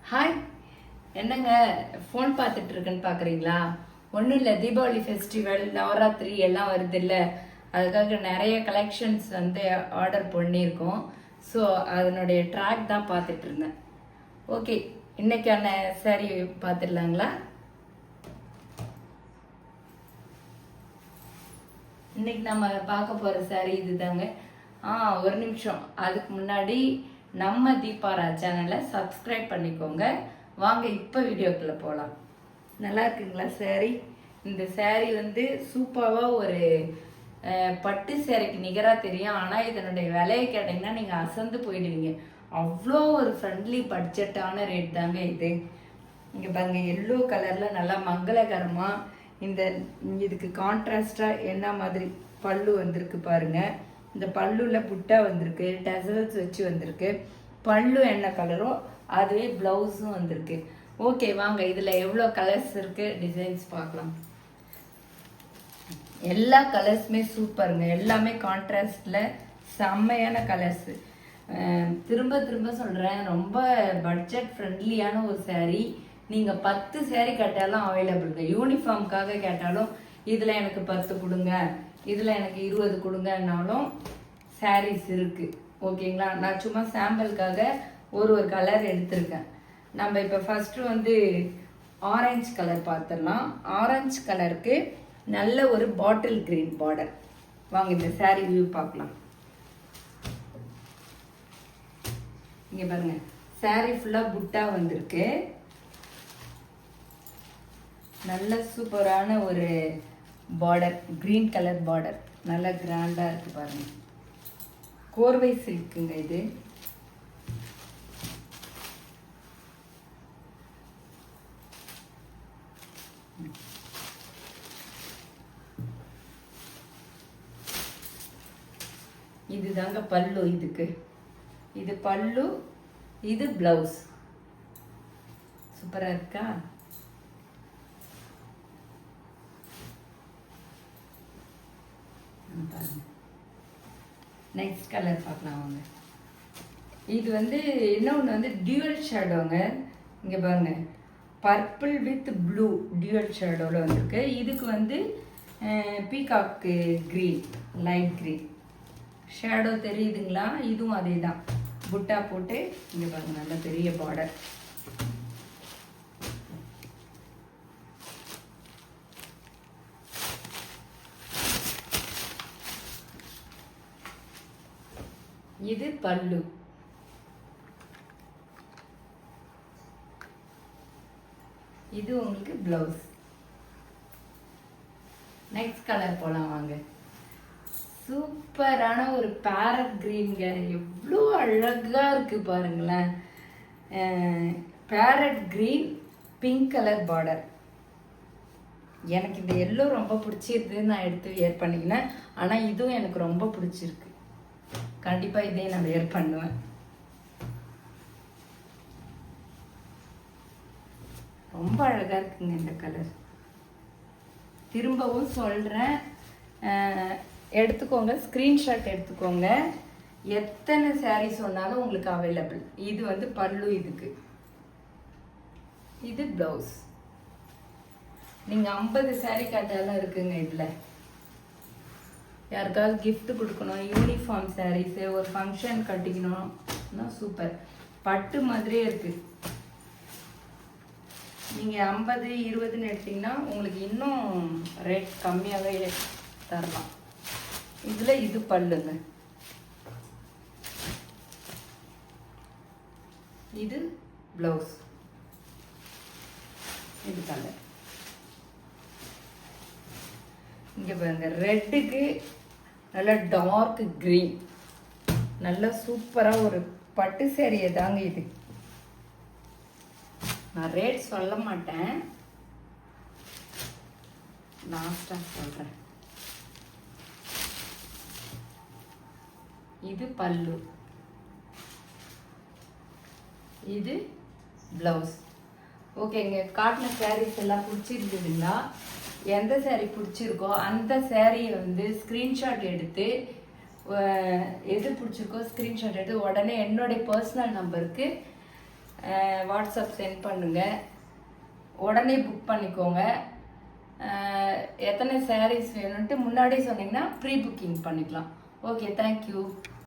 Hi, என்னங்க phone பார்த்துட்டு இருக்குன்னு பார்க்குறீங்களா? ஒன்றும் இல்லை, தீபாவளி ஃபெஸ்டிவல் நவராத்திரி எல்லாம் வருது இல்லை, அதுக்காக நிறைய கலெக்ஷன்ஸ் ஆர்டர் பண்ணியிருக்கோம். ஸோ அதனுடைய ட்ராக் தான் பார்த்துட்டு இருந்தேன். ஓகே, இன்னைக்கான சாரி பார்த்துடலாங்களா? இன்னைக்கு நம்ம பார்க்க போகிற சாரி இதுதாங்க. ஒரு நிமிஷம், அதுக்கு முன்னாடி நம்ம தீபாரா சேனலை சப்ஸ்கிரைப் பண்ணிக்கோங்க. வாங்க இப்போ வீடியோக்குள்ளே போகலாம். நல்லா இருக்குங்களா சாரி? இந்த சாரி சூப்பராக ஒரு பட்டு சேரீக்கு நிகராக தெரியும். ஆனால் இதனுடைய விலையை கேட்டிங்கன்னா நீங்கள் அசந்து போயிடுவீங்க. அவ்வளோ ஒரு ஃப்ரெண்ட்லி பட்ஜெட்டான ரேட் தாங்க இது. இங்கே பாருங்க, எல்லோ கலரில் நல்லா மங்களகரமாக இதுக்கு கான்ட்ராஸ்டாக என்ன மாதிரி பல்லு வந்திருக்கு பாருங்கள். இந்த பல்லுவில் புட்டா வந்திருக்கு, டசல்ஸ் வச்சு வந்திருக்கு. பல்லு என்ன கலரோ அதுவே ப்ளவுஸும் வந்திருக்கு. ஓகே, வாங்க இதில் எவ்வளோ கலர்ஸ் இருக்குது, டிசைன்ஸ் பார்க்கலாம். எல்லா கலர்ஸுமே சூப்பருங்க, எல்லாமே கான்ட்ராஸ்டில் செம்மையான கலர்ஸு. திரும்ப திரும்ப சொல்கிறேன், ரொம்ப பட்ஜெட் ஃப்ரெண்ட்லியான ஒரு சாரீ. நீங்கள் 10 சாரீ கேட்டாலும் அவைலபிளுங்க. யூனிஃபார்முக்காக கேட்டாலும் இதில் எனக்கு 10 கொடுங்க, இதில் எனக்கு 20 கொடுங்கன்னாலும் சாரீஸ் இருக்குது. ஓகேங்களா? நான் சும்மா சாம்பிளுக்காக ஒரு கலர் எடுத்திருக்கேன். நம்ம இப்போ ஃபஸ்ட்டு ஆரஞ்சு கலர் பார்த்துடலாம். ஆரஞ்சு கலருக்கு நல்ல ஒரு பாட்டில் கிரீன் பார்டர். வாங்க இந்த சாரீ வியூ பார்க்கலாம். இங்கே பாருங்கள், சாரீ ஃபுல்லாக புட்டா வந்திருக்கு. நல்ல சூப்பரான ஒரு பார்டர், கிரீன் கலர் பார்டர், நல்லா கிராண்டாக இருக்குது பாருங்கள். கோர்வை சில்க்குங்க இது. இதுதாங்க பல்லு. இதுக்கு இது பல்லு, இது பிளவுஸ். சூப்பராக இருக்கா? பாருங்க, நெக்ஸ்ட் கலர் பார்க்கலாம் வாங்க. இது இன்னொன்று டியூவல் ஷேடோங்க. இங்கே பாருங்க, பர்பிள் வித் ப்ளூ டியூவல் ஷேடோவில் வந்திருக்கு. இதுக்கு peacock green, light green shadow தெரியுதுங்களா? இதுவும் அதே தான், புட்டா போட்டு. இங்கே பாருங்க, நல்ல பெரிய பார்டர். இது பல்லு. இது உங்களுக்கு பிளவுஸ். நெக்ஸ்ட் கலர் போலாம் வாங்க. சூப்பரான ஒரு பேரட் கிரீன்ங்க. எவ்வளோ அழகா இருக்கு பாருங்களேன். Farad green, pink colour border. எனக்கு இந்த எல்லோ ரொம்ப பிடிச்சிருக்குன்னு நான் எடுத்து வியர் பண்ணிக்கினேன். ஆனால் இதுவும் எனக்கு ரொம்ப பிடிச்சிருக்கு. கண்டிப்பாக இதே நான் வியர் பண்ணுவேன். ரொம்ப அழகாக இருக்குங்க இந்த கலர். திரும்பவும் சொல்கிறேன், எடுத்துக்கோங்க, ஸ்க்ரீன்ஷாட் எடுத்துக்கோங்க. எத்தனை சாரீ சொன்னாலும் உங்களுக்கு அவைலபிள். இது பல்லு, இதுக்கு இது ப்ளவுஸ். நீங்கள் 50 சாரீ கேட்டாலும் இருக்குங்க. இதில் யாருக்காவது கிஃப்ட் கொடுக்கணும், யூனிஃபார்ம் சாரீஸு, ஒரு ஃபங்க்ஷன் கட்டிக்கணும்னா சூப்பர். பட்டு மாதிரியே இருக்குது. நீங்கள் 50, 20ன்னு எடுத்திங்கன்னா உங்களுக்கு இன்னும் ரேட் கம்மியாகவே தரலாம். இதில் இது பல்லுங்க, இது ப்ளவுஸ். இது கலர். இங்கே பாருங்க, ரெட்டுக்கு நல்லா டார்க் க்ரீன், நல்லா சூப்பராக ஒரு பட்டு சேரீயை தாங்க இது. நான் ரேட் சொல்ல மாட்டேன், லாஸ்ட்டாக சொல்கிறேன். இது பல்லு, இது ப்ளவுஸ். ஓகேங்க, காட்டின சாரீஸ் எல்லாம் பிடிச்சிருந்ததுங்களா? எந்த சாரீ பிடிச்சிருக்கோ அந்த சாரியை ஸ்க்ரீன்ஷாட் எடுத்து, எது பிடிச்சிருக்கோ ஸ்க்ரீன்ஷாட் எடுத்து உடனே என்னுடைய பர்சனல் நம்பருக்கு வாட்ஸ்அப் சென்ட் பண்ணுங்க. உடனே புக் பண்ணிக்கோங்க. எத்தனை சாரீஸ் வேணும்ன்ட்டு முன்னாடியே சொன்னீங்கன்னா ப்ரீ புக்கிங் பண்ணிக்கலாம். Okay, thank you.